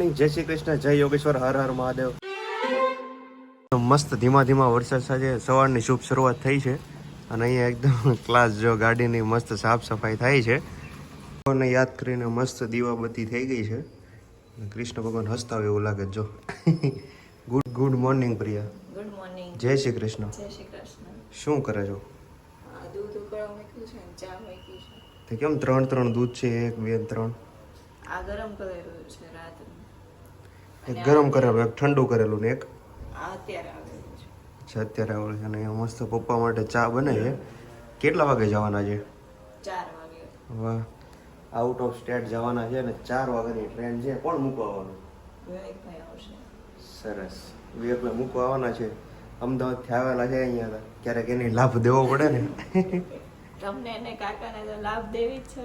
Morning, જય શ્રી કૃષ્ણ, જય યોગેશ્વર, હર હર મહાદેવ. મસ્ત ધીમા ધીમા વરસાદ સાથે સવારની શુભ શરૂઆત થઈ છે અને અહીંયા એકદમ ક્લાસ જો ગાડીની મસ્ત સાફ સફાઈ થાય છે. ભગવાનને યાદ કરીને મસ્ત દીવાબત્તી થઈ ગઈ છે. કૃષ્ણ ભગવાન હસતા હોય એવું લાગે જો. Good morning Priya. Good morning. જય શ્રી કૃષ્ણ. જય શ્રી કૃષ્ણ. શું કરે છો? દૂધ ઉકળવા મૂક્યું છે, ચા મૂકી છે. તો કેમ ત્રણ દૂધ છે? 1 2 3. આ ગરમ કરેલું છે રાતનું. એક ગરમ કરેલું, એક ઠંડુ કરેલું ને એક આ અત્યારે આવેલું છે. અચ્છા, અત્યારે આવે છે. અને અહીંયા મસ્ત પપ્પા માટે ચા બને છે. કેટલા વાગે જવાના છે? 4 વાગે. વાહ, આઉટ ઓફ સ્ટેટ જવાના છે ને 4 વાગ્યાની ટ્રેન છે. કોણ મૂકવા આવવાનું? વિવેકભાઈ આવશે. સરસ, વિવેકભાઈ મૂકવા આવવાના છે. અમદાવાદથી આવેલા છે અહીંયા. ક્યારેક એને લાભ દેવો પડે ને. તમને એને કાકાને તો લાભ દેવી જ છે.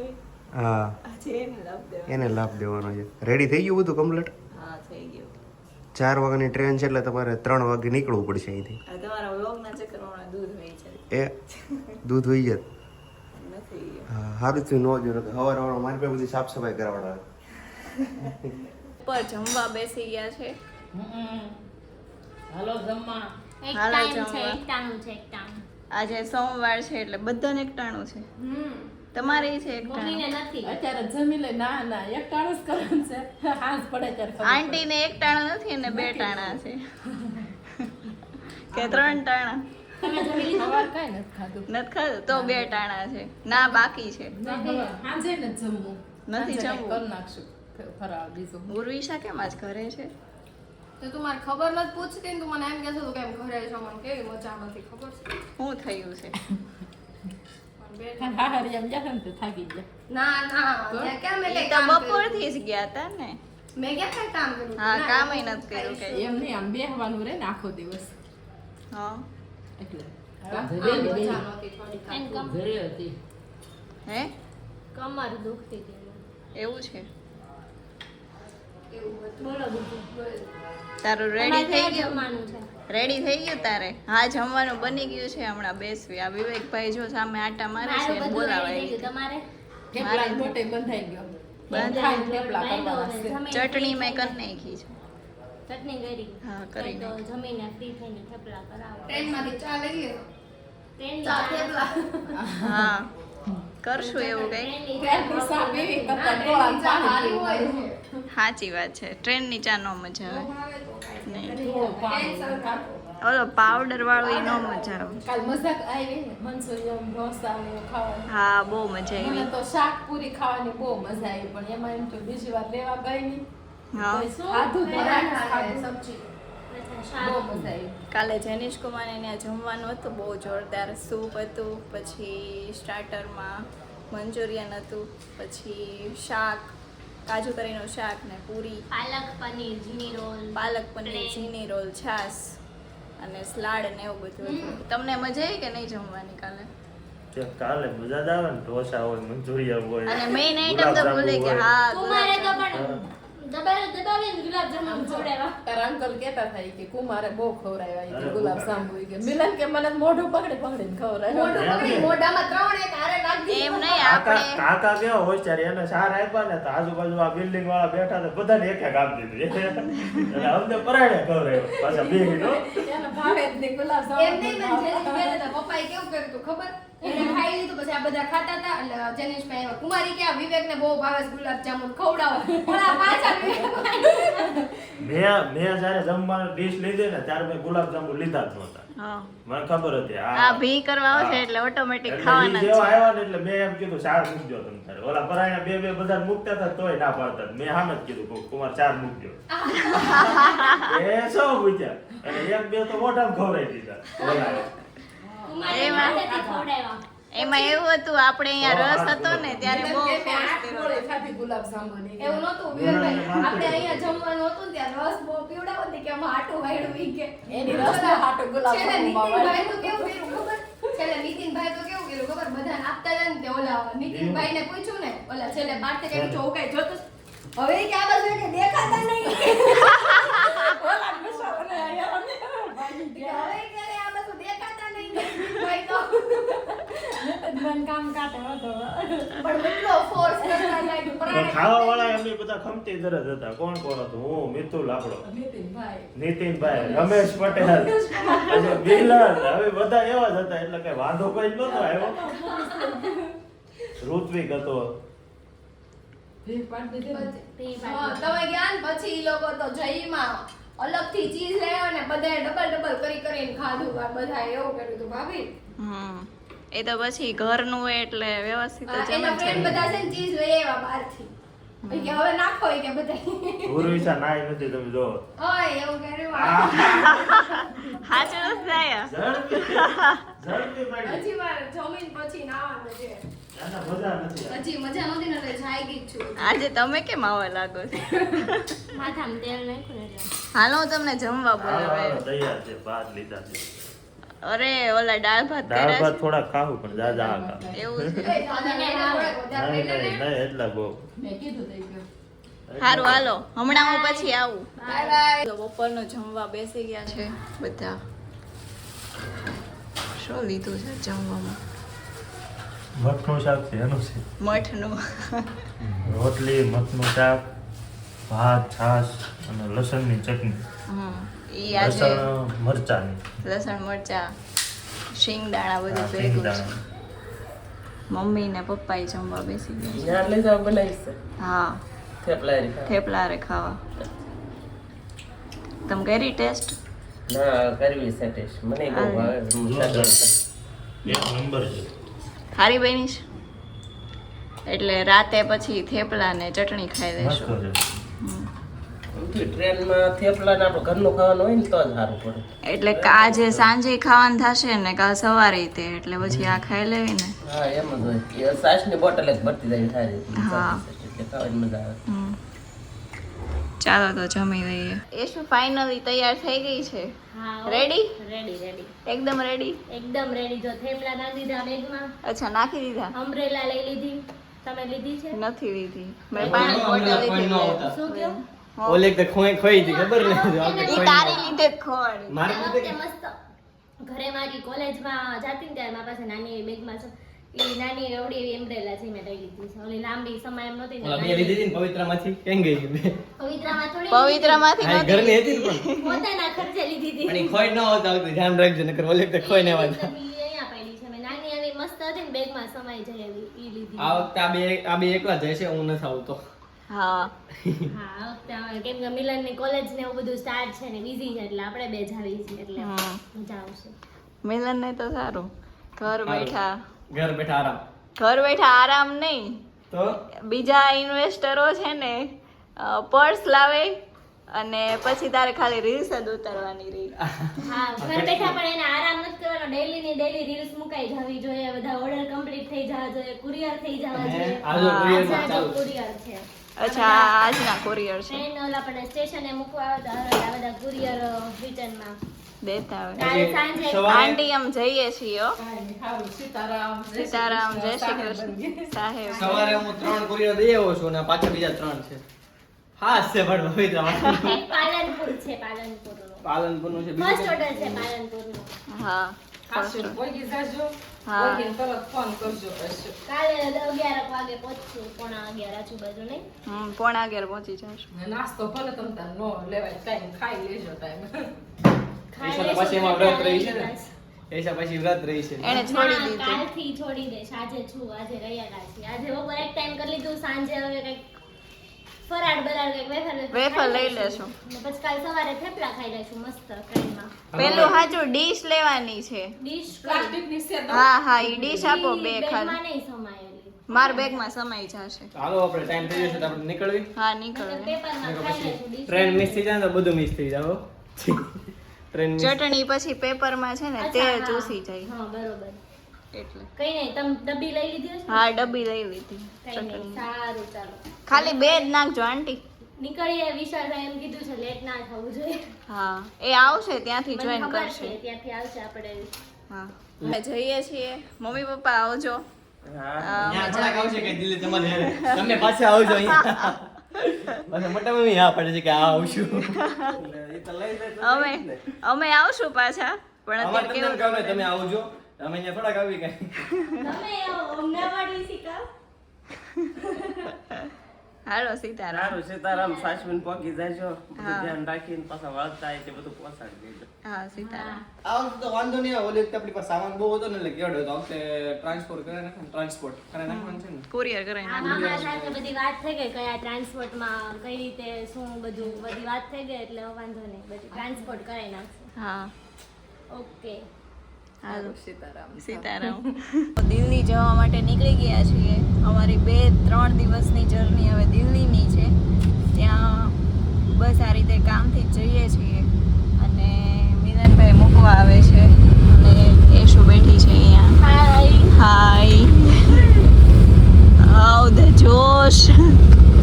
હા, આજે એને લાભ દેવો. એને લાભ દેવાનો છે. રેડી થઈ ગયું બધું કમ્પ્લીટ? હા, થઈ ગયું. 4 વાગ્યાની ટ્રેન છે એટલે તમારે 3 વાગે નીકળવું પડશે અહીંથી. આ તમારા વ્લોગના ચક્કરમાં દૂધ વહી છે. એ દૂધ હોઈ જાય. નથી. હા, સારું થયું ન જોયું. સવાર મારી પાસે બધી સાફ સફાઈ કરાવડાવે. પર જમવા બેસી ગયા છે. હાલો જમવા. હાલો જમવા. એકટાણું છે એકટાણું. આજે સોમવાર છે એટલે બધાને એકટાણું છે. તમારે છે એકટાણું? મમ્મીને નથી. અત્યારે જમી લે. ના એકટાણું જ કરવાનું છે. હાંસ પડે ત્યારે ખબર પડે. આંટીને એક ટાણું નથી ને 2 ટાણા છે કે 3 ટાણા? તમે જમી લીધું? સવાર કાંઈ નથી ખાધું. નથી ખાધું તો 2 ટાણા છે. ના બાકી છે. સાંજે ને જમવું. નથી સાંજે જમવું. કરી નાખશું ફરાળ બીજું. ઉર્વિશા કેમ આજ ઘરે છે? તો તું મારે ખબર નથી પૂછતી ને તું મને એમ કહેતો કેમ ઘરે છો, મને કેવી મજા નથી ખબર છે. શું થયું છે? હારી એમ ગયા ને તે થાકી ગયા. ના ત્યાં ક્યાં મેં એ કઈ તો કામ કર્યું? બપોરથી જ ગયા હતા ને. મેં ક્યાં કઈ કામ કર્યું? હા, ના, કામય નથી કર્યું કઈ. એમ નહીં, આમ બેહવાનું રહે ને આખો દિવસ હા. એટલે આમ મજા નહોતી થોડી એન કામ. ઘરે હતી. હે, કમર દુખતી હતી. એવું છે? એવું હતું. બોલો બીજું. તારું રેડી થઈ ગયું? જમવાનું છે. રેડી થઈ ગયું તારે? હા, જમવાનું બની ગયું છે. હમણાં બેસવી. આ વિવેકભાઈ જો સામે આટા મારે છે મારું ને બધું બોલાવાય. ready થઈ ગયું. તમારે થેપલા મોટે બંધાઈ ગયો. બંધાઈ થેપલા કરવાના છે. ચટણી મેં કરી નાખી છે. ચટણી કરી. હા, કરી તો નાખી. જમીને ફ્રી થઈને થેપલા કરાવો. ટ્રેનમાંથી ચા લઈએ. ટ્રેનની ચા ચા થેપલા. હા, કરશું એવું કઈ. ટ્રેનની ટ્રેનની ચા સા બહુ પીવી મજા કરતા ટ્રેનની ગોળા ચા પાણી સારી પીવું. હોય છે. સાચી વાત છે. ટ્રેનની ચા નો મજા આવે. ભાવે તો કાંઈ નહીં. થોડું પાણી. ઓલો પાવડર વાળું એ નો મજા આવે. કાલ મજાક આવી ને મંચુરિયન ઢોસા ને એવું ખાવાનું. હા, બહુ મજા મને આવી. તો શાક પૂરી ખાવાની બહુ મજા આવી, પણ એમાં એમ તો બીજી વાર લેવા ગઈ નહીં. હા, ખાધું પરાઠા પરાઠા ખાધું. ને સબ્જી. શાક. બહુ મજા આવી. કાલે જેનિશ કુમારને ત્યાં જમવાનું હતું. બહુ જોરદાર સૂપ હતું. પછી સ્ટાર્ટરમાં મંચુરિયન હતું. પછી શાક, કાજુ કરીનું શાક ને પૂરી, પાલક પનીર જીની role. Palak paneer, plane. Zini role, છાશ અને સલાડ ને એવું બધું હતું. તમને મજા આવી કે નહીં જમવાની કાલે? કાલે મજા જ આવે ને. ઢોસા હોય, મંચુરિયન હોય, અને મેઇન આઈટમ તો ભૂલી ગુલાબજાંબુ ગયા. હા, કુમારે તો ગુલાબજાંબુ. પણ દબાવીને ગુલાબ જામુન જોડાવા. તારા અંકલ કહેતા હતા કે કુમારે બહુ ખવડાવ્યા ઈ કે ગુલાબ જાંબુ ઈ કે મિલન કે મને મોઢું પકડીને ખવડાવ્યા. મોઢું પકડી મોઢામાં 3 એક હારે નાખી એમ દીધું. નહીં, કાકા આપણે કાકા કેવા હોશિયાર, એને સાર આપ્યા ને તો આજુબાજુ આ બિલ્ડિંગ વાળા બેઠા હતા, બધાને એક એક આપી દીધું. એટલે અમને પરાણે ખવડાવ્યો પાછા બે કિલો. એને ભાવે જ નહીં ગુલાબ એમ નહીં, જાંબુ. મને જેનિશભાઈને તો પપ્પાએ કેવું કર્યું હતું ખબર? એને ખાઈ લીધું, પછી આ બધા ખાતા હતા. એટલે જેનિશભાઈ આવ્યા. કુમારી કે આ વિવેકને બહુ ભાવે છે ગુલાબજાંબુ, ખવડાવો. પણ આ પાછા વિવેકભાઈ મેં જયારે જમવાનું ડીશ લીધી ને ત્યારે મેં ગુલાબજાંબુ લીધા જ નહોતા. હા, મને ખબર હતી આ ભી કરવા આવશે એટલે ઓટોમેટિક એટલે ઈ ખાવાના જ જેવા છે. આવ્યા ને એટલે મેં એમ કીધું ચાર મૂકજો તમે તારે. ઓલા પરાયણા બે બધા મૂકતા હતા તોય ના પાડતા. મેં સામે જ કીધું કુમાર ચાર મૂકજો. એ સૌ પૂછ્યા અને એક બે તો મોઢામાં ખવડાવી દીધા. ઓલાએ. કુમારે એમાં- માથેથી ખવડાવ્યા. એમાં એવું હતું, આપણે અહીંયા રસ હતો ને ત્યારે બહુ મેં ફોર્સ 8 કર્યો. ગોળી ખાધી ગુલાબ જાંબુની. એવું નહોતું વિવેકભાઈ. આપણે અહીંયા જમવાનું હતું ને ત્યાં રસ બહુ પીવડાવો ને કે આમાં આટું વાયડું ઈ કે. એની રસના હાટુ ગુલાબ છેલ્લે જાંબુમાં નીતિનભાઈ તો કેવું કર્યું ખબર? છેલ્લે નીતિનભાઈ તો કેવું કર્યું ખબર? બધાને આપતા જાય ને તે ઓલા નીતિનભાઈને પૂછ્યું ને, ઓલા છેલ્લે બારથી કઈ ચોકાઈ જોતું. હવે ઈ કે આ બાજુ કે દેખાતા નહીં. ઓલા ગુસ્સાને આયા ને ભાગી કે ગયા. હવે ઈ કે આ બાજુ દેખાતા નહીં. નીતિનભાઈ તો મન કામ કાઢે હતો. પણ એટલો ફોર્સ કરતા લાગ્યું. પણ ખાવા વાળા એમની બધા ખમતી તરત હતા. કોણ કોણ હતું? હું, મિતુલ આપણો, નીતિનભાઈ, રમેશ પટેલ અને બિલલ. હવે બધા એવા જ હતા એટલે કઈ વાંધો કોઈ જ નતો આવ્યો. ઋત્વિક હતો. તમે ગયા ને પછી ઈ લોકો તો જઈમાં અલગથી ચીઝ લાવ્યા ને બધાએ ડબલ કરીને ખાધું. આ બધાએ એવું કર્યું હતું ભાભી. એ તો પછી ઘરનું હોય એટલે વ્યવસ્થિત જ એના જમે ફ્રેન્ડ છે. બધા છે ને ચીઝ લઈ આવ્યા બહારથી. કે હવે નાખો કે બધા. ઉર્વિશા નાય નથી તમે જો. ઓય એવું કર્યું. હાચું નથી આયા. ઝડપી પડી. હજી મારે જમીન પછી નાવાનું છે. આના મજા નથી આવી. હજી મજા નહોતી ને એટલે જાઈ ગઈ જ છું. આજે તમે કેમ આવા લાગો છો? માથામાં તેલ નાખ્યું ને એટલે. હાલો હું તમને જમવા હાલો, હાલો, બોલાવે. તૈયાર છે. ભાત લીધા છે. અરે ઓલા દાળ ભાત દાળ કર્યા ભાત થોડા ખાવું પણ જાજા આ ખા. છે એવું છે. એ દાદા થોડાક વધારે લઈ લે ને. નહીં એટલા બહુ. મેં કીધું થઈ ગયું. સારું હાલો હમણાં હું પછી આવું. Bye bye. તો બપોરનું જમવા બેસી ગયા છે બધા. શું લીધું છે જમવામાં? મઠનું શાક છે એનું છે. મઠનું. રોટલી, મઠનું શાક, ભાત, છાશ અને લસણની ચટણી. ઈ આજે લસણ મરચાની. લસણ મરચા શિંગદાણા બધું હા, ભેગું છે. શિંગદાણા. મમ્મી ને પપ્પા જમવા બેસી ગયા છે. ત્યાં લઈ જાવ બનાવીશ હા થેપલા રી ખા. થેપલા રે ખાવા. તમે કરી ટેસ્ટ? ના કરવી છે ટેસ્ટ મને બહુ ભાવે હું શાક એક નંબર છે. ખારી બની છે એટલે રાતે પછી થેપલા ને ચટણી ખાઈ મસ્ત લેશું. છે. ટ્રેનમાં થેપલા ને આપણું ઘરનું ખાવાનું હોય ને તો જ સારું પડે. એટલે આજે સાંજે ખાવાનું થશે ને કાલ સવારે તે એટલે પછી આ ખાઈ લેવી ને. હા એમ જ હોય એ છાશની બોટલ એક ભરતી જાય સારી હા. એટલે ખાવાની મજા આવે. હમ. ચાલો તો જમી લઈએ. એ શું ફાઇનલી તૈયાર થઈ ગઈ છે? હા રેડી? રેડી એકદમ રેડી? એકદમ રેડી. જો થેપલા નાખી દીધા બેગમાં. અચ્છા નાખી દીધા? અમ્બ્રેલા લઈ લીધી. તમે લીધી છે? નથી લીધી. મેં પાણી બોટલ લીધી. શું કહ્યું? ઓલે એક તો ખોઈ હતી ખબર ઈ તારી લીધે જ ખોવાડી. મારી આ વખતે મસ્ત ઘરે મારી કોલેજમાં જાતી ને ત્યારે મારા પાસે નાની એવી બેગમાં છે એ નાની એવડી એવી એમ્બ્રેલા છે મેં લઈ લીધી છે. ઓલી લાંબી સમય એમ નહોતી ને ઓલા બે લીધી હતી ને પવિત્રમાંથી કેમ ગઈ પવિત્રામાં થોડી પવિત્રમાંથી આ નહોતી ઘરની હતી ને પણ પોતાના ખર્ચે લીધી હતી. પણ ઈ ખોઈ ન હોતા આવતી ધ્યાન રાખજો નકર ઓલે એક તો ખોઈ ને આવતા. ઈ અહીંયા પડી છે. મેં નાની એવી મસ્ત હતી ને બેગમાં સમાઈ જાય એવી ઈ લીધી. આ વખતે આ બે એકલા જાય છે હું નથી આવતો. હા હા આ વખતે આવે કેમ કે મિલનની કોલેજ ને એવું બધું સ્ટાર્ટ છે ને બીઝી છે એટલે આપણે બે જાવી છીએ એટલે હમ. મજા આવશે. મિલન ને તો સારું ઘર બેઠા ઘર બેઠા આરામ ઘર બેઠા આરામ નહીં તો બીજા ઇન્વેસ્ટરો છે ને પર્સ લાવે અને પછી તારે ખાલી રીલ્સ જ ઉતારવાની રહી. હા ઘર બેઠા પણ એને આરામ નથી કરવાનો. ડેઈલી ની ડેઈલી રીલ્સ મુકાઈ જવી જોઈએ. બધા ઓર્ડર કમ્પ્લીટ થઈ જવા જોઈએ. કુરિયર થઈ જવા જોઈએ. આજો કુરિયર માં આજે ચાલુ કુરિયર છે. અચ્છા આજના કોરિયર છે ટ્રેન ઓલા આપણે સ્ટેશને મૂકવા આવે તો આ બધા કુરિયર રિટર્નમાં દેતા આવે. કાલે સાંજે સવારે આંટી આમ જઈએ છીએ હો. સારું સીતારામ સીતારામ જય શ્રી કૃષ્ણ સાહેબ. સવારે હું 3 કુરિયર દઈ આવ્યો છું અને પાછા બીજા 3 છે. હા છે પણ પવિત્રમાં એક પાલનપુર છે. પાલનપુરનો પાલનપુરનું છે ફર્સ્ટ બીજું ઓર્ડર છે પાલનપુરનો. હા ખાસું પોગી જાજો હા. પોગીને તરત ફોન કરજો પછી કાલે 11 વાગે પહોંચશું. 11:15 આજુબાજુ નહીં. 11:15 પહોંચી જશું. ને નાસ્તો ભલે તમ તાર નો લેવાય ટાઈમ ખાઈ લેજો ટાઈમ ખાઈ એના લેશું પછી એમાં તો વ્રત રહી છે ને બસ. એસા પછી વ્રત રહી છે એને છોડી ના, દીધું. કાલથી છોડી દઈશ. આજે છું. આજે રહ્યા છીએ. આજે બપોર એક ટાઈમ કરી લીધું. સાંજે હવે કંઈક ફરાળ બરાળ કંઈક વેફર લઈ લેશું. ને પછી કાલ સવારે થેપલા ખાઈ લેશું મસ્ત ટ્રેનમાં. પેલું હાજુ ડીશ લેવાની છે. ડીશ પ્લાસ્ટિક ની સેટ હા હા ઈ ડીશ આપો બે બેગમાં ખાલી. નહીં સમાયેલી. માર બેગમાં સમાઈ જશે. હાલો આપણે ટાઈમ થઈ જશે તો આપણે નીકળવી હા નકર નીકળે. પેપરમાં ખાઈ લેશું. ડીશ ટ્રેન મિસ થઈ જાય ને તો બધું મિસ થઈ જાવ ટ્રેન મિસ ચટણી પછી પેપરમાં છે ને અચ્છા, તે હા. ચૂસી જાય હા બરોબર. એટલે કઈ નહીં તમે ડબ્બી લઈ લીધી હશે ને? હા ડબ્બી લઈ લીધી કઈ નહીં. ચટણી. સારું ચાલો ખાલી બે જ નાખજો આંટી. નીકળીએ. વિશાલભાઈ એમ કીધું છે લેટ ના થવું જોઈએ. હા એ આવશે ત્યાંથી મને જોઈન ખબર કરશે. છે ત્યાંથી આવશે આપણે. હા અમે જઈએ છીએ. મમ્મી પપ્પા આવજો. અહીંયા થોડાક આવશે કે દિલ્હી તમારે હારે. તમે પાછા આવજો અહીંયા મને મોટા મમ્મી હા પડે છે કે આ આવશું એ તો લઈ જાય અમે આવશું પાછા પણ અમારે અત્યારે તમને કેવું કહો તમે આવજો અમે અહીંયા થોડાક આવી કઈ તમે આવો, અમને પાડી શીખાવ. હાલો સીતારામ. સારું સીતારામ સાચવીને પોકી જાયજો બધું હા. ધ્યાન રાખીને પાછા વળતા હોય તે બધું પહોંચાડી દેજો હા સીતારામ. આ વખતે તો વાંધો નહીં આવે. ઓલી વખતે આપણી પાસે સામાન બહુ હતો ને એટલે કેવડો હતો. આ વખતે ટ્રાન્સપોર્ટ કરી નાખવાનું છે ને કુરિયર કરાવી નાખો. મામા સાથે બધી વાત થઈ ગઈ કયા ટ્રાન્સપોર્ટમાં કઈ રીતે શું બધું બધી વાત થઈ ગઈ એટલે હવે વાંધો નહીં બધી ટ્રાન્સપોર્ટ કરાવી નાખશે. હા ઓકે હાલો સીતારામ. સીતારામ. દિલ્હી જવા માટે નીકળી ગયા છીએ. અમારી 2-3 દિવસની જર્ની હવે દિલ્હીની છે. ત્યાં બસ આ રીતે કામથી જ જઈએ છીએ અને મિલનભાઈ મૂકવા આવે છે અને એશુ બેઠી છે અહીંયા. હાય હાઉ ધ જોશ.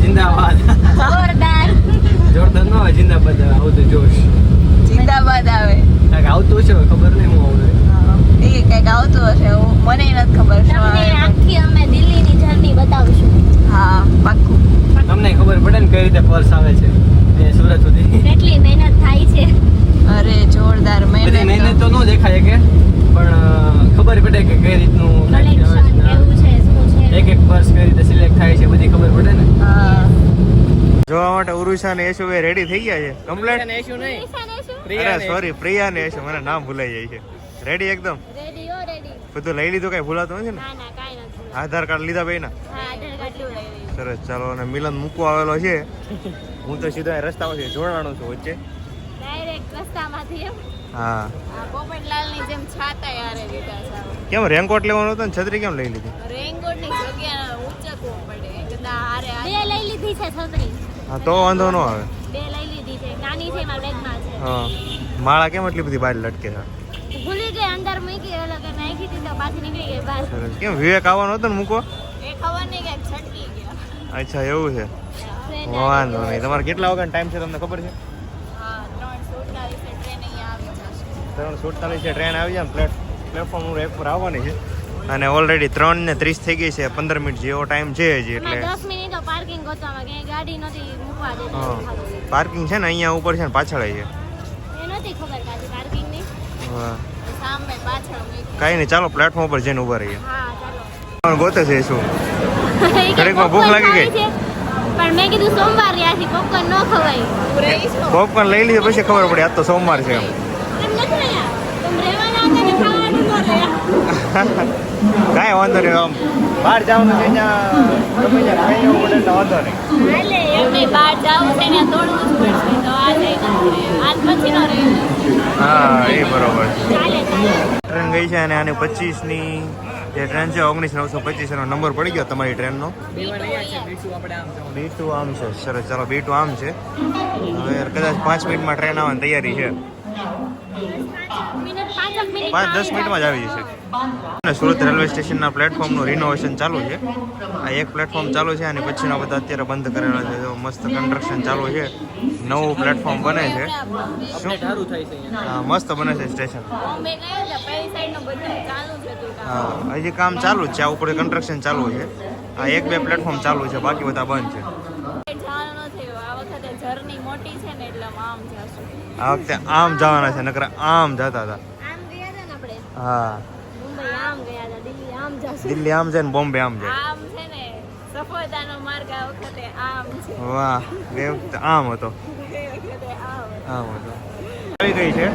જિંદાબાદ. જોરદાર. જોરદાર ન હોય, જિંદાબાદ આવે. આવું તો જોશ જિંદાબાદ આવે. કાંઈક આવતું છે ખબર નહીં હું આવે. એ કંઈક આવતું હશે. મને નથી ખબર શું તમને આવે. આખી અમે દિલ્હીની જર્ની બતાવશું. હા પાક્કું. તમને ખબર પડે ને કઈ રીતે પર્સ આવે છે એ સુરત સુધી. કેટલી મહેનત થાય છે. અરે જોરદાર બધી મહેનત મહેનત. તો ન દેખાય કે પણ ખબર પડે કે કઈ રીતનું કલેક્શન કેવું છે શું છે. એક પર્સ કઈ રીતે સિલેક્ટ થાય છે બધી ખબર પડે ને. હા. જોવા માટે ઉરુષા ને યશુ રેડી થઈ ગયા છે કમ્પ્લીટ. ઇશ્યુ નહીં. અરે સોરી પ્રિયા ને યશુ મને નામ ભૂલાઈ જાય છે. રેડી એકદમ રેડી હો રેડી. બધું લઈ લીધું, કઈ ભૂલાતું નથી ને? ના ના કાઈ નથી. આધાર કાર્ડ લીધા ભાઈ ના? હા આધાર કાર્ડ લઈ લીધું. સરસ. ચાલો અને મિલન મૂકવા આવેલો છે. હું તો સીધો અહીં રસ્તામાંથી જોડાણો છું વચ્ચે. ડાયરેક્ટ રસ્તામાંથી એમ. હા આ પોપટલાલની જેમ છાતા યારે લીધા છે. કેમ રેનકોટ લેવાનો હતો ને છત્રી કેમ લઈ લીધી? રેનકોટની જગ્યા ઉચકવો પડે કદા હારે બે લઈ લીધી છે છત્રી. હા તો વાંધો ન આવે. બે લઈ લીધી છે. નાની છે મારા બેગમાં છે. હા માળા કેમ એટલી બધી બહાર લટકે છે? ભૂલી ગઈ અંદર મૂકી એટલે કે નાખી દીધી તો પાછી નીકળી ગઈ બહાર. સરસ. કેમ વિવેક આવવાનો હતો ને મૂકવા? એ ખબર નહીં કે છટકી ગયા. અચ્છા એવું છે. વાંધો નહીં. તમારે કેટલા વાગ્યાનો ટાઈમ છે તમને ખબર છે? હા 3:47 ટ્રેન અહીંયા આવી જશે. 3:47 ટ્રેન આવી જાય ને પ્લેટફોર્મ એક પર આવવાની છે અને ઓલરેડી 3:30 થઈ ગઈ છે. 15 મિનિટ જેવો ટાઈમ છે હજી એટલે. 10 મિનિટ તો પાર્કિંગ ગોતવામાં કે ગાડી નથી મૂકવા દેતા. હા પાર્કિંગ છે ને અહીંયા ઉપર છે ને પાછળ છે. એ નથી ખબર કાજી પાર્કિંગ ની. હા સામે પાછળ મૂકી. કાંઈ નહીં, ચાલો પ્લેટફોર્મ પર જઈને ઊભા રહીએ. હા ચાલો. પણ ગોતે છે શું? એ કે ઘડીકમાં ભૂખ લાગી ગઈ. popcorn ખાવી છે, પણ મેં કીધું સોમવાર ત્યાંથી પોપકોર્ન ન ખવાય. પોપકોર્ન લઈ લીધું પછી ખબર પડી આજ તો સોમવાર છે એમ. એમ નથી રહ્યા. તમે રહેવાના હતા ને ખાવાનું ન રહ્યા. કાંઈ વાંધો નહીં. આમ બહાર જવાનું છે ત્યાં ગમે ત્યાં ખાઈ જવું પડે એટલે વાંધો નહીં. હાલે એમને બહાર જાવું છે ને દોડવું જ પડશે તો આ જઈ નથી આજ પછી નો રહે. હા એ બરોબર છે. ચાલે ચાલે. ટ્રેન ગઈ છે અને આની 25ની જે ટ્રેન છે 19,925 એનો નંબર પડી ગયો તમારી ટ્રેનનો. B2 આમ છે. સરસ. ચાલો B2 આમ છે. હવે કદાચ 5 મિનિટમાં ટ્રેન આવવાની તૈયારી છે. મિનિટ 5 મિનિટ 5-10 મિનિટમાં જ આવી જશે. અને સુરત રેલવે સ્ટેશનના પ્લેટફોર્મનું રિનોવેશન ચાલુ છે. આ એક પ્લેટફોર્મ ચાલુ છે અને પછીના બધા અત્યારે બંધ કરેલા છે. જો મસ્ત કન્સ્ટ્રક્શન ચાલુ છે. નવું પ્લેટફોર્મ બને છે. શું? સારું થાય છે અહીંયા. હા મસ્ત બને છે સ્ટેશન. બોમ્બે ગયો એટલે પહેલી સાઈડનું બધું ચાલુ જ હતું કામ. હા હજી કામ ચાલુ જ છે. આ ઉપર કન્સ્ટ્રક્શન ચાલુ છે. આ 1-2 પ્લેટફોર્મ ચાલુ છે, બાકી બધા બંધ છે. જવાનું નથી. આ વખતે જર્ની મોટી છે ને એટલે આમ જશું. આ વખતે આમ જવાના છે, નકર આમ જતા હતા. આમ ગયા હતા ને આપણે હા મુંબઈ આમ ગયા હતા દિલ્હી આમ જશું. દિલ્હી આમ છે ને બોમ્બે આમ છે. આમ છે ને સફળતાનો માર્ગ આ વખતે આમ છે. વાહ એ વખતે આમ હતો. એ વખતે આમ. આમ હતો. આવી ગઈ છે.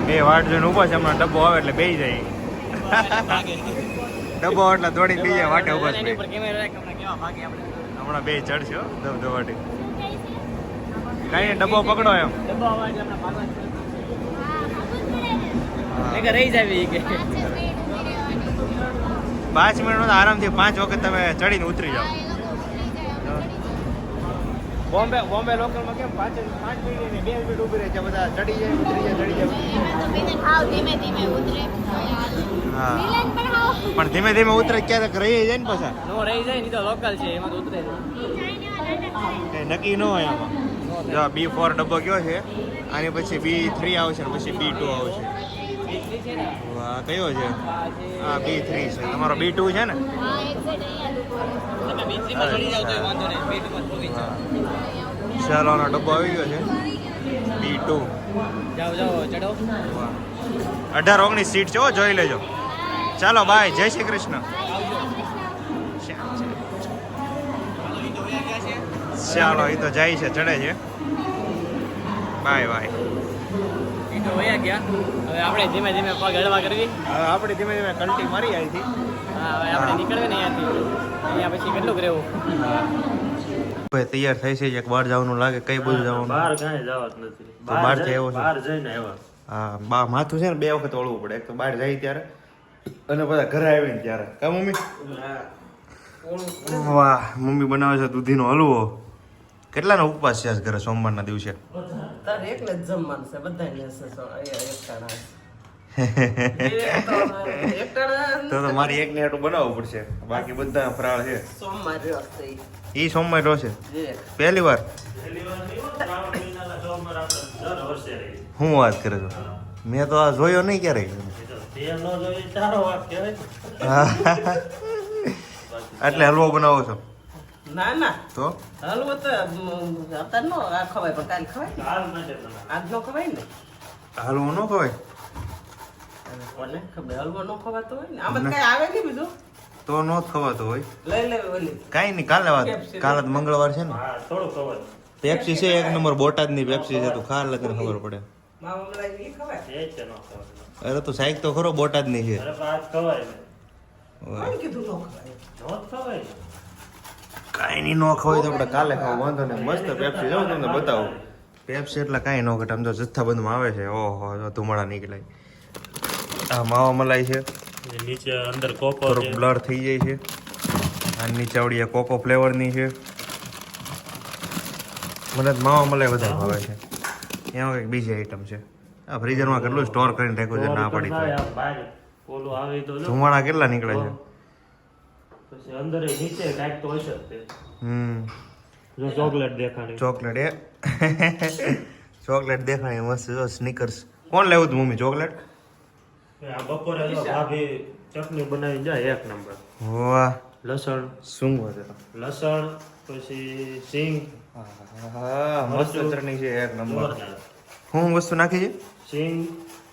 બે વાટ જોઈને ઊભા છે. હમણાં ડબ્બો આવે એટલે બેસી જાય. ડબ્બો એટલે દોડી બીજા વાટે ઊભા છે. હમણાં બે ચડશે હો, ધબધબાટી. કઈ નહીં, ડબ્બો પકડો એમ. રહી જાવી કે 5 મિનિટ આરામથી 5 વખત તમે ચડીને ઉતરી જાઓ. બોમ્બે લોકલમાં કેમ 5 મિનિટ ને 2 મિનિટ ઊભી રહે છે. બધા ચડી જાય ઉતરી જાય ચડી જાય. એમાં તો બીજે હાવ ધીમે ધીમે ઉતરે. હા પણ ધીમે ધીમે ઉતરે ક્યારેક રહી જાય ને પાછા. નો રહી જાય નહીં તો લોકલ છે એમાં તો ઉતરે છે. કઈ નક્કી ન હોય આમાં. જો B4 ડબ્બો કયો છે, આની પછી B3 આવશે ને પછી B2 આવશે. વાહ કયો છે? હા B3 છે. તમારો B2 છે ને? હા એક્ઝેક્ટ અહીંયા જ ઉભો રહે. તમે B3 માં ચડી જાવ તો વાંધો નહીં. B2 માં થોડી ચાલો આનો ડબ્બો આવી ગયો છે B2. જાઓ જાઓ ચડો. 18-19 સીટ છે હો, જોઈ લેજો. ચાલો બાય, જય શ્રી કૃષ્ણ. ચાલો એ તો જાય છે ચડે છે બાય બાય એ તો વયા ગયા. હવે આપણે ધીમે ધીમે પગ હળવા કરવી. હવે આપણે ધીમે ધીમે કલ્ટી મારી આવી હતી. હા, હવે આપણે નીકળવે ને અહીંયાથી. અહીંયા પછી કેટલું રહેવું. હવે તૈયાર થઈ છે એક બહાર જવાનું લાગે કઈ બધું જવાનું બહાર કાંઈ જવા જ નથી. બહાર થી આવ્યો છે. બહાર જઈને આવ્યા. હા માથું છે ને 2 વખત ઓળવું પડે એક તો બહાર જાય ત્યારે અને બધા ઘરે આવીને ત્યારે કા મમ્મી વાહ મમ્મી બનાવે છે દૂધીનો હલવો કેટલાનો ઉપવાસ છે આજ ઘરે સોમવારના દિવસે તારે એકલે જ જમવાનું છે બધાને તો મારી એક ને આટલું બનાવવું પડશે બાકી બધા ફરાળ છે સોમવાર રહ્યો છે ઈ સોમવાર રોશે જે પહેલી વાર પહેલી વાર નહીં હોય, શ્રાવણ મહિનાના સોમવાર આપણે દર વર્ષે રહી. હું વાત કરે છો મેં તો આ જોયો નહીં ક્યારેય તે ન જોઈએ તારો વાત કહેવાય. એટલે હલવો બનાવો છો ના ના તો હલવો તો અત્યારે નો આ ખવાય પણ કાલે ખવાય ને. હાલ માટે તમે. આજ નો ખવાય ને હલવો ન ખવાય કોને ખબર હલવો નો ખવાતો હોય ને આમાં કઈ આવે નહીં બીજું તો નો જ ખવાતો હોય લઈ લેવી ઓલી કાંઈ નહીં કાલે વાત કાલે તો મંગળવાર છે ને હા થોડું ખબર. પેપ્સી છે એક નંબર બોટાદની પેપ્સી છે તું ખા એટલે તને ખબર પડે માવા મલાઈ ઈ ખવાય એ જ છે ન ખબર. અરે તું સાઈક તો ખરો બોટાદની છે અરે પણ આજ ખવાય ને. કોણ કીધું નો ખવાય નો જ ખવાય ને. કાંઈ નહીં ન ખવાય તો આપણે કાલે ખાવ વાંધો નહીં મસ્ત પેપ્સી જાઉં તમને બતાવું પેપ્સી એટલે કાંઈ ન ઘટે આમ તો જથ્થાબંધમાં આવે છે ઓહો જો ધુમાડા નીકળે આ માવા મલાઈ છે નીચે અંદર કોકો થોડુંક બ્લર થઈ જાય છે આ નીચે આવડી આ કોકો ફ્લેવરની છે મને તો માવા મલાઈ વધારે ભાવે છે એમાં કંઈક બીજી આઈટમ છે આ ફ્રીઝરમાં કેટલું સ્ટોર કરીને રાખ્યું છે ના પડી તો બહાર ઓલું આવે તો જો. ધુમાડા કેટલા નીકળે છે પછી અંદર એ નીચે કાંઈક તો હશે જ તે. હમ જો ચોકલેટ દેખાણી. ચોકલેટ એ ચોકલેટ દેખાય મસ્ત જો સ્નીકર્સ કોણ લેવું હતું મમ્મી ચોકલેટ આ બપોરે જો ભાભી ચટણી બનાવી જાય એક નંબર. વાહ લસણ શું વાત છે લસણ પછી સિંગ હા મસ્ત ચટણી છે એક નંબર જોરદાર. શું વસ્તુ નાખી છે સિંગ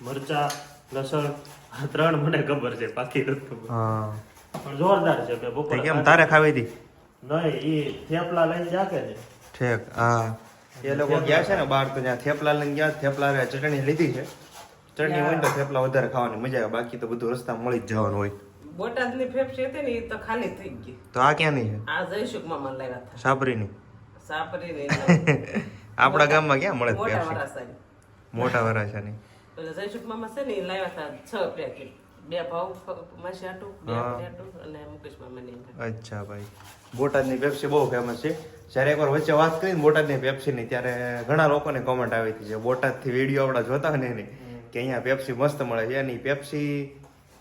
મરચા લસણ આ 3 મને ખબર છે બાકી નથી ખબર. હા પણ જોરદાર છે કે તે બપોરે કેમ તારે ખાવી હતી નહીં ઈ થેપલા લઈને જાકે ને ઠેક હા એ લોકો ગયા છે ને બહાર તો ત્યાં થેપલા લઈને ગયા થેપલા રે ચટણી લીધી છે ચટણી હોય ને તો થેપલા વધારે ખાવાની મજા આવે બાકી તો બધું રસ્તા મળી જ જવાનું હોય બોટાદની ફેફસી હતી ને એ તો ખાલી થઈ ગઈ તો આ ક્યાંની છે આ જયસુખ મામા લાવ્યા હતા સાપરીની સાપરી ને આપણા ગામમાં ક્યાં મળે મોટા પેપ્સી વરાસાની મોટા વરાછાની પેલા જયસુખ મામા છે ને એ લાવ્યા હતા 6 પેકેટ 2 ભાવ માસી આટું 2 આટું અને મુકેશ મામાની અચ્છા ભાઈ બોટાદની પેપ્સી બહુ ફેમસ છે જ્યારે એકવાર વચ્ચે વાત કરી ને બોટાદની પેપ્સીની ત્યારે ઘણા લોકોને કોમેન્ટ આવી હતી જે બોટાદથી વિડીયો આપણા જોતા હોય ને એની કે અહીંયા પેપ્સી મસ્ત મળે છે એની પેપ્સી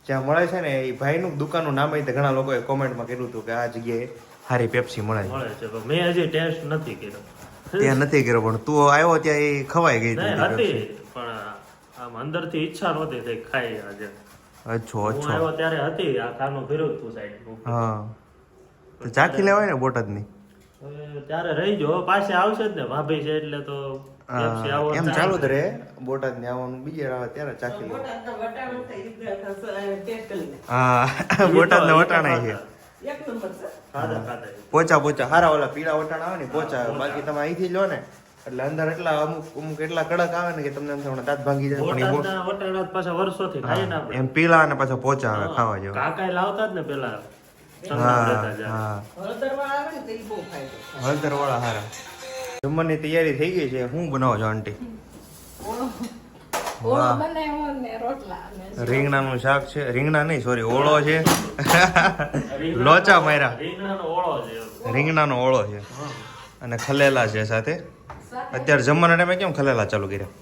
જ્યાં મળે છે ને એ ભાઈનું દુકાનનું નામ આવી ઘણા લોકોએ કોમેન્ટમાં કીધું હતું કે આ જગ્યાએ સારી પેપ્સી મળે છે મળે છે પણ મેં હજી ટેસ્ટ નથી કર્યો. ત્યાં નથી કર્યો પણ તું આવ્યો ત્યાં એ ખવાઈ ગઈ નહીં હતી હતી પેપ્સી. પણ આમ અંદરથી ઈચ્છા નહોતી થઈ ખાઈ આજે. અચ્છો હું અચ્છો આવ્યો ત્યારે હતી આ ખાનું ફેરવું તું સાઈડ. હા તો ચાખી લેવાય ને બોટાદની ત્યારે રહી જો પાછે આવશે જ ને ભાભી છે એટલે તો પેપ્સી હા, આવવાનું એમ ચાલુ જ રહે બોટાદની આવવાનું બીજે આવે ત્યારે ચાખી લે બોટાદના વટાણ ટેસ્ટ કરી લે હા બોટાદના વટાણા છે એક નંબર છે ખાધા ખાધા પોચા પોચા હારા ઓલા પીળા વટાણા આવે ને પોચા આવે બાકી તમે અહીંથી લો ને એટલે અંદર એટલા અમુક એટલા કડક આવે ને કે તમને એમ થાય દાંત ભાંગી જાય પણ એ બોટાદના વટાણા તો પાછા વર્ષોથી ખાઈએ ને હા, આપણે. એમ પીળા અને પાછા પોચા આવે ખાવા જેવા કાકાએ લાવતા જ ને પેલા હા રહેતા જ્યારે. હા હળદરવાળા આવે ને તો એ બહુ ફાયદો હળદર વાળા હારા જમવાની તૈયારી થઈ ગઈ છે શું બનાવો છો આંટી ઓળો બનાવ્યો ને રોટલા અને રીંગણાનું શાક છે રીંગણા નહીં સોરી ઓળો છે લોચા માર્યા રીંગણાનો ઓળો છે. રીંગણાનો ઓળો છે અને ખલેલા છે સાથે અત્યારે જમવાના ટાઈમે કેમ ખલેલા ચાલુ કર્યા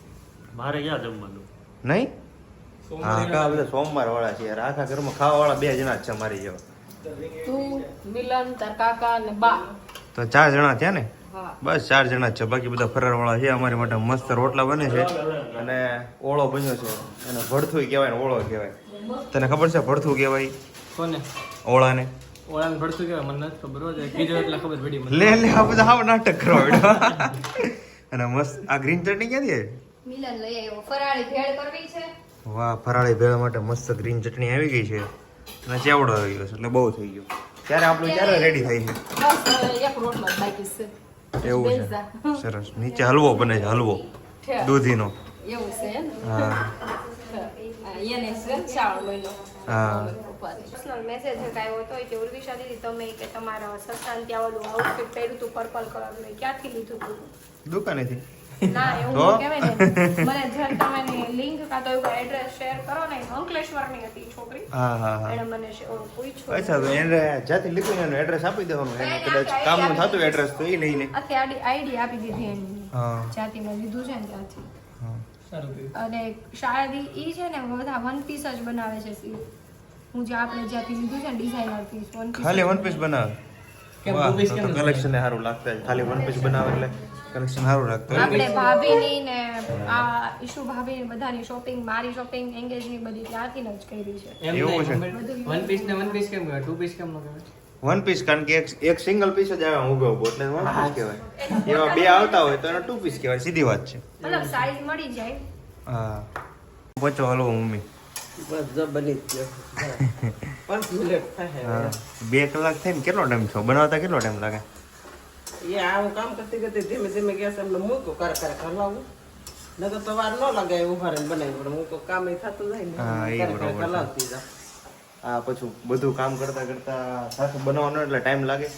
મારે ક્યાં જમવાનું નહીં હા કા બધા સોમવાર વાળા છે યાર આખા ઘરમાં ખાવા વાળા 2 જણા જ છે મારી જેવા તું મિલન તાર કાકા ને બા તો 4 જણા થયા ને હા બસ 4 જણા જ છે બાકી બધા ફરાર વાળા છે અમારી માટે મસ્ત રોટલા બને છે અને ઓળો બન્યો છે અને ભડથું કહેવાય ને ઓળો કહેવાય તને ખબર છે ભડથું કહેવાય કોને ઓળાને ઓળાને ભડતું કેવાય મને નથી ખબર હોય કીધું એટલે ખબર પડી મને. લે લે આ બધા આવ નાટક કરવા બેઠા અને મસ્ત આ ગ્રીન ચટણી ક્યાંથી આવી મિલન લઈ આવ્યો ફરાળી ભેળ કરવી છે વાહ ફરાળી ભેળ માટે મસ્ત ગ્રીન ચટણી આવી ગઈ છે અને ચેવડો આવી ગયો છે એટલે બહુ થઈ ગયો ત્યારે આપણું ક્યારે રેડી થઈ છે બસ હવે એક રોટલો જ બાકી છે છે એવું છે બેસા. સરસ નીચે હલવો બને છે હલવો ઠેક. દૂધીનો એવું છે ને હા એને છે ને શ્રાવણ મહિનો હા ઉપાધિ. પર્સનલ મેસેજ આવ્યો હતો કે ઉર્વિશા દીદી તમે કે તમારા સસરાને ત્યાં ઓલું આઉટફિટ પહેર્યું હતું પર્પલ કલરનું ક્યાંથી લીધું હતું દુકાનેથી ના એવું તો? ન કહેવાય ને મને જ્યારે તમે એની લિંક કાં તો એવું એડ્રેસ શેર કરો ને અંકલેશ્વરની હતી છોકરી હા હા હા એણે મને પૂછ્યું અચ્છા તો એને જ્યાંથી લીધું એનું એડ્રેસ આપી દેવાનું એને કદાચ કામનું થતું એડ્રેસ તો એ લઈને આખી આઈડી આપી દીધી એની હા જ્યાંથી મેં લીધું છે ને ત્યાંથી હા અને શાયદ ઈ છે ને બધા વન પીસ જ બનાવે છે સી હું જે આપણે જ્યાંથી લીધું છે ને ડિઝાઇનર પીસ વન પીસ ખાલી વન પીસ બનાવે કેમ વાહ two piece તો કેમ કલેક્શન સારું લાગતા હોય. ખાલી વન પીસ બનાવે એટલે કલેક્શન સારું લાગતું હોય. આપણે ભાભીની ને આ ઈશુ ભાભીની બધાની શોપિંગ મારી શોપિંગ એંગેજની બધી ત્યાંથી જ કરી છે એમ એવું છે? વન પીસ ને વન પીસ કેમ કહેવાય ટુ પીસ કેમ ન કહેવાય વન પીસ કારણ કે એક સિંગલ પીસ જ આવે ઊભો ઊભો એટલે વન પીસ કહેવાય એવા બે આવતા હોય તો એનો ટુ પીસ કહેવાય સીધી વાત છે મતલબ સાઈઝ મળી જાય હા પચો હલવો મમ્મી બસ જો બની જ ગયો 5 મિનિટ થાય હા 2 કલાક થઈને કેટલો ટાઈમ છો બનાવતા કેટલો ટાઈમ લાગે એ આ હું કામ કરતી કરતી ધીમે ધીમે ગેસ એમને મૂક્યું કરે હલાવું નકર તો વાર ન લાગે ઉભા રહીને બનાવી પણ હું તો કામ એ થતું જાય ને હા, એ કરે બરોબર છે. હલાવતી જાઉં. આ પછી બધું કામ કરતા કરતા સાથે બનાવવાનું એટલે ટાઈમ લાગે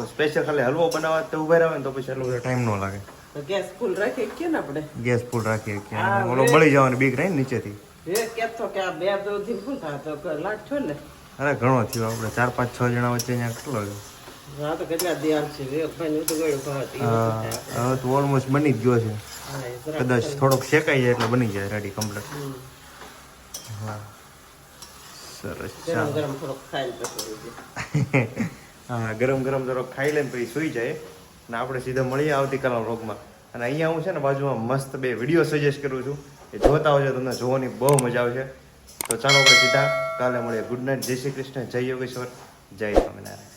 સ્પેશિયલ ખાલી હલવો બનાવવા તો ઉભા રહે ને તો પછી એટલો બધો ટાઈમ ન લાગે તો ગેસ ફૂલ રાખી કે ને આપણે ગેસ ફૂલ રાખીએ કે હા, ઓલો બળી જવાની બીક રહી ને નીચેથી એ કેતો કે આ બે દોથી શું થાય તો લાટ છો ને અરે ઘણો થયો આપણે 4 5 6 જણા વચ્ચે અહીંયા કેટલો ગયો હા તો કેટલા દિયાલ છે એક ભાઈ તો ગળ્યું ખાવાતી હા હવે તો ઓલમોસ્ટ બની જ ગયો છે કદાચ થોડોક શેકાઈ જાય એટલે બની જાય રેડી કમ્પ્લીટ હા સરસ ગરમ ચાલો ગરમ થોડોક ખાઈ પછી હા ગરમ ગરમ થોડોક ખાઈ લે ને પછી સૂઈ જાય ને આપણે સીધા મળીએ આવતીકાલના વ્લોગમાં અને અહીંયા હું છે ને બાજુમાં મસ્ત 2 વિડીયો સજેસ્ટ કરું છું એ જોતા હોજો તમને જોવાની બહુ મજા આવશે તો ચાલો આપણે સીધા કાલે મળીએ ગુડ નાઇટ જય શ્રી કૃષ્ણ જય યોગેશ્વર જય સ્વામિનારાયણ